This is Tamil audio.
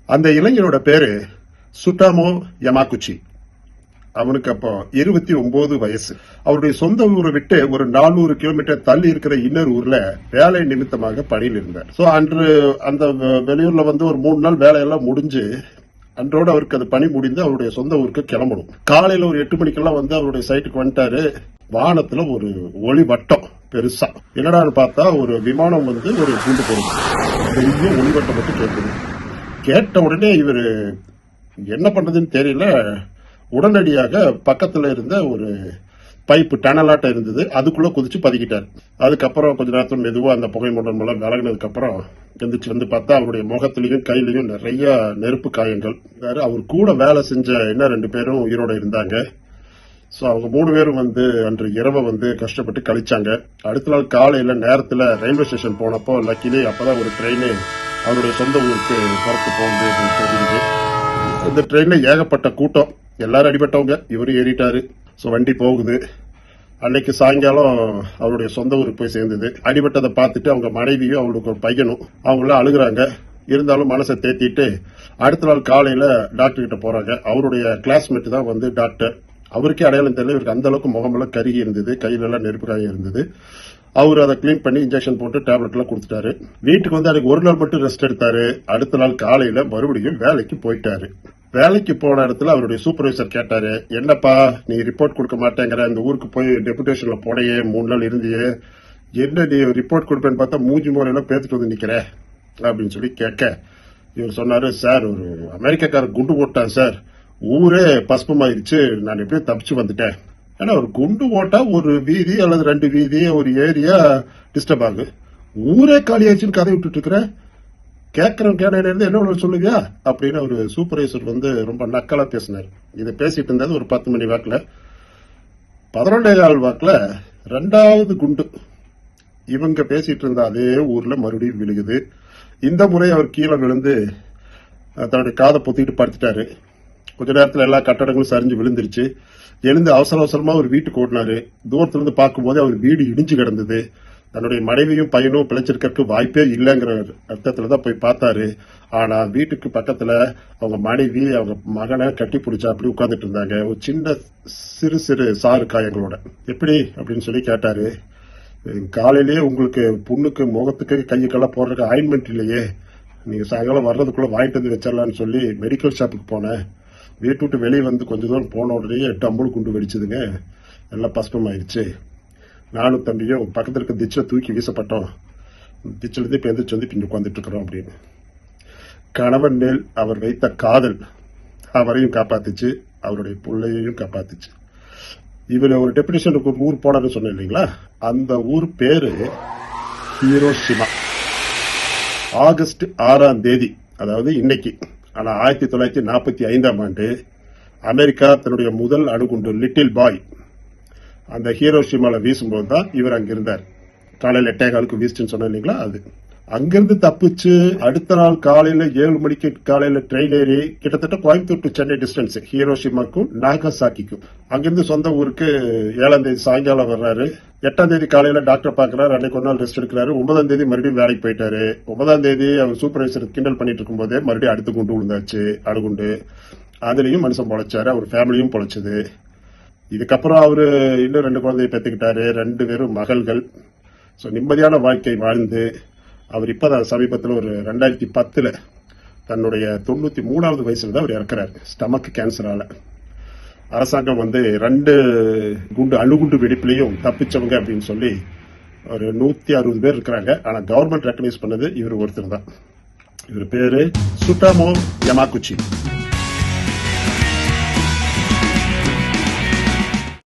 அந்த இளைஞரோட பேரு சுட்டாமோ யமாகுச்சி. அவனுக்கு அப்போ 29 வயசு. அவருடைய சொந்த ஊரை விட்டு ஒரு 400 கிலோமீட்டர் தள்ளி இருக்கிற இன்னொரு ஊர்ல வேலை நிமித்தமாக பணியில் இருந்தார். சோ அன்று அந்த வெளியூர்ல ஒரு 3 நாள் வேலையெல்லாம் முடிஞ்சு அன்றோடு அவருக்கு அது பணி முடிந்து அவருடைய சொந்த ஊருக்கு கிளம்பணும். காலையில ஒரு 8 மணிக்கெல்லாம் அவருடைய சைட்டுக்கு வந்துட்டாரு. வானத்துல ஒரு ஒளி வட்டம் பெருசா, என்னடான்னு பார்த்தா ஒரு விமானம் ஒரு குண்டு போடுது. பெரிய ஒளிவட்டம் மட்டும் கேட்குது. கேட்ட உடனே இவரு என்ன பண்றதுன்னு தெரியல. உடனடியாக பக்கத்துல இருந்த ஒரு பைப்பு டனலாட்டம் இருந்தது, அதுக்குள்ள குதிச்சு பதுக்கிட்டாரு. அதுக்கப்புறம் கொஞ்ச நேரத்துல மெதுவா அந்த புகை மண்டலம் எல்லாம் விலகினதுக்கு அப்புறம் எந்திரிச்சு பார்த்தா அவருடைய முகத்திலையும் கையிலையும் நிறைய நெருப்பு காயங்கள். அவர் கூட வேலை செஞ்ச என்ன 2 பேரும் உயிரோட இருந்தாங்க. சோ அவங்க 3 பேரும் அன்று இரவை கஷ்டப்பட்டு கழிச்சாங்க. அடுத்த நாள் காலையில நேரத்துல ரயில்வே ஸ்டேஷன் போனப்போ லக்கிலே அப்பதான் ஒரு ட்ரெயின் அவருடைய சொந்த ஊருக்கு புறத்து போகுது அப்படின்னு தெரியுது. இந்த ட்ரெயின்ல ஏகப்பட்ட கூட்டம், எல்லாரும் அடிபட்டவங்க. இவரும் ஏறிட்டாரு. சோ வண்டி போகுது. அன்னைக்கு சாயங்காலம் அவருடைய சொந்த ஊருக்கு போய் சேர்ந்தது. அடிபட்டதை பார்த்துட்டு அவங்க மனைவியும் அவங்களுக்கு ஒரு பையனும் அவங்களாம் அழுகுறாங்க. இருந்தாலும் மனசை தேத்திட்டு அடுத்த நாள் காலையில டாக்டர் கிட்ட போறாங்க. அவருடைய கிளாஸ்மேட் தான் டாக்டர். அவருக்கே அடையாளம் தெரியல. இவருக்கு அந்த அளவுக்கு முகமெல்லாம் கருகி இருந்தது, கையில எல்லாம் நெருப்பு காயம் இருந்தது. அவர் அதை கிளீன் பண்ணி இன்ஜெக்ஷன் போட்டு டேப்லெட் எல்லாம் கொடுத்துட்டாரு. வீட்டுக்கு அன்னைக்கு ஒரு நாள் மட்டும் ரெஸ்ட் எடுத்தாரு. அடுத்த நாள் காலையில மறுபடியும் வேலைக்கு போயிட்டாரு. வேலைக்கு போன இடத்துல அவருடைய சூப்பர்வைசர் கேட்டாரு, என்னப்பா நீ ரிப்போர்ட் கொடுக்க மாட்டேங்கிற, இந்த ஊருக்கு போய் டெபுடேஷன்ல போடையே 3 நாள் இருந்தியே, என்ன நீ ரிப்போர்ட் கொடுப்பேன்னு பார்த்தா மூஞ்சி மூலையெல்லாம் பேத்துட்டு நிக்கிற அப்படின்னு சொல்லி கேட்க, இவர் சொன்னாரு, சார் ஒரு அமெரிக்காக்காரர் குண்டு போட்டான் சார், ஊரே பஸ்பமாயிருச்சு, நான் எப்படியும் தப்பிச்சு வந்துட்டேன். ஏன்னா ஒரு குண்டு போட்டா ஒரு வீதி அல்லது 2 வீதி ஒரு ஏரியா டிஸ்டர்ப் ஆகுது, ஊரே காலியாச்சுன்னு கதை விட்டுட்டு இருக்கிற, கேட்கறவன் கேட என்ன சொல்லுவியா அப்படின்னு ஒரு சூப்பர்வைசர் ரொம்ப நக்கலா பேசினார். இதை பேசிட்டு இருந்தது ஒரு 10 மணி வாக்குல. 11:15 வாக்குல 2வது குண்டு இவங்க பேசிட்டு இருந்த அதே ஊர்ல மறுபடியும் விழுகுது. இந்த முறை அவர் கீழே விழுந்து தன்னுடைய காதை பொத்திட்டு படுத்துட்டாரு. கொஞ்ச நேரத்துல எல்லா கட்டடங்களும் சரிஞ்சு விழுந்துருச்சு. எழுந்து அவசர அவசரமா ஒரு வீட்டுக்கு ஓடினாரு. தூரத்துல இருந்து பார்க்கும்போது அவர் வீடு இடிஞ்சு கிடந்தது. தன்னுடைய மனைவியும் பையனும் பிழைச்சிருக்க வாய்ப்பே இல்லைங்கிற அர்த்தத்துலதான் போய் பார்த்தாரு. ஆனா வீட்டுக்கு பக்கத்துல அவங்க மனைவி அவங்க மகனை கட்டி பிடிச்சா அப்படி உட்கார்ந்துட்டு இருந்தாங்க, ஒரு சின்ன சிறு சிறு சாறு காயங்களோட. எப்படி அப்படின்னு சொல்லி கேட்டாரு. காலையிலேயே உங்களுக்கு புண்ணுக்கு முகத்துக்கு கையுக்கெல்லாம் போடுறதுக்கு ஆயின்மெண்ட் இல்லையே, நீங்க சாயங்காலம் வர்றதுக்குள்ள வாங்கிட்டு வந்து வச்சிடலான்னு சொல்லி மெடிக்கல் ஷாப்புக்கு போனேன். வீட்டு விட்டு வெளியே கொஞ்ச தூரம் போன உடனே 8 அம்புல் குண்டு வெடிச்சதுங்க, எல்லாம் பஸ்பம் ஆயிடுச்சு. நானும் தம்பியும் பக்கத்துல இருக்க திச்சில தூக்கி வீசப்பட்டோம். திச்சில இருந்து இப்ப எந்திரிச்சு பின் உட்காந்துட்டு இருக்கிறோம் அப்படின்னு. கணவன் மேல் அவர் வைத்த காதல் அவரையும் காப்பாத்துச்சு, அவருடைய பிள்ளையையும் காப்பாத்துச்சு. இவர் ஒரு டெபினிஷனுக்கு ஒரு ஊர் போனாருன்னு சொன்னேன் இல்லைங்களா, அந்த ஊர் பேரு ஹீரோஷிமா. ஆகஸ்ட் 6ஆம் தேதி, அதாவது இன்னைக்கு. ஆனா 1945ஆம் ஆண்டு அமெரிக்கா தன்னுடைய முதல் அணுகுண்டு லிட்டில் பாய் அந்த ஹீரோஷிமால வீசும்போது தான் இவர் அங்க இருந்தார். காலையில 8:15 வீசுன்னு சொன்ன இல்லைங்களா, அது அங்கிருந்து தப்பிச்சு அடுத்த நாள் காலையில 7 மணிக்கு காலையில ட்ரெயின் ஏறி கிட்டத்தட்ட கோயம்புத்தூர் டு சென்னை டிஸ்டன்ஸ் ஹீரோஷிமாக்கும் நாகசாக்கிக்கும். அங்கிருந்து சொந்த ஊருக்கு 7ஆம் தேதி சாயங்காலம் வர்றாரு. 8ஆம் தேதி காலையில டாக்டர் பாக்குறாரு. அன்னைக்கு ஒரு நாள் ரெஸ்ட் எடுக்கிறாரு. 9ஆம் தேதி மறுபடியும் வேலைக்கு போயிட்டாரு. 9ஆம் தேதி அவர் சூப்பர்வைசர் கிண்டல் பண்ணிட்டு இருக்கும் போதே மறுபடியும் அடுத்து குண்டு விழுந்தாச்சு, அணுகுண்டு. அதுலயும் மனுஷன் பொழைச்சாரு, அவர் ஃபேமிலியும் பொழைச்சது. இதுக்கப்புறம் அவரு இன்னும் 2 குழந்தையை பெற்றுக்கிட்டாரு, 2 பேரும் மகள்கள். நிம்மதியான வாழ்க்கை வாழ்ந்து அவர் இப்பதான் சமீபத்தில் ஒரு 2010 தன்னுடைய 93வது வயசுல தான் அவர் இறக்குறாரு, ஸ்டமக் கேன்சரால. அரசாங்கம் 2 குண்டு அணுகுண்டு வெடிப்புலையும் தப்பிச்சவங்க அப்படின்னு சொல்லி ஒரு 160 பேர் இருக்கிறாங்க. ஆனா கவர்மெண்ட் ரெக்கக்னைஸ் பண்ணது இவர் ஒருத்தர் தான். இவர் பேரு சுட்டாமோ யமாகுச்சி.